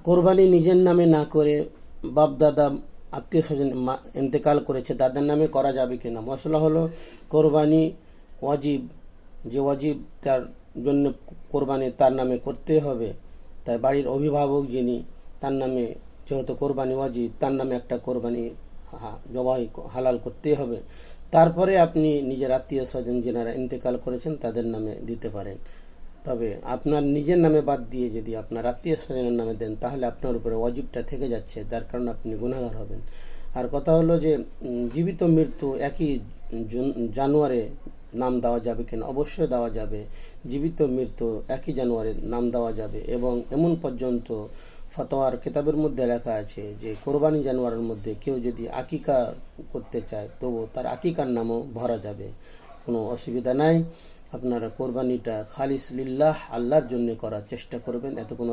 কোরবানি নিজের নামে না করে বাপ দাদা আত্মীয় স্বজন ইন্তেকাল করেছে তাদের নামে করা যাবে কিনা? মশলা হলো কোরবানি ওয়াজিব, যে ওয়াজিব তার জন্য কোরবানি তার নামে করতে হবে। তাই বাড়ির অভিভাবক যিনি, তার নামে যেহেতু কোরবানি ওয়াজিব, তার নামে একটা কোরবানি জবাই হালাল করতে হবে। তারপরে আপনি নিজের আত্মীয় স্বজন যেনারা ইন্তেকাল করেছেন তাদের নামে দিতে পারেন। তবে আপনার নিজের নামে বাদ দিয়ে যদি আপনার আত্মীয় স্বজনের নামে দেন তাহলে আপনার উপরে ওয়াজিবটা থেকে যাচ্ছে, যার কারণে আপনি গুনাহগার হবেন। আর কথা হলো যে জীবিত মৃত্যু একই জানোয়ারে নাম দেওয়া যাবে কিনা? অবশ্যই দেওয়া যাবে। জীবিত মৃত্যু একই জানোয়ারে নাম দেওয়া যাবে, এবং এমন পর্যন্ত ফতোয়ার কিতাবের মধ্যে লেখা আছে যে কোরবানি জানোয়ারের মধ্যে কেউ যদি আকিকা করতে চায় তবু তার আকিকার নামও ভরা যাবে, কোনো অসুবিধা নাই। আপনারা কোরবানিটা খালিস লিল্লাহ, আল্লাহর জন্য করার চেষ্টা করবেন। এত কোনো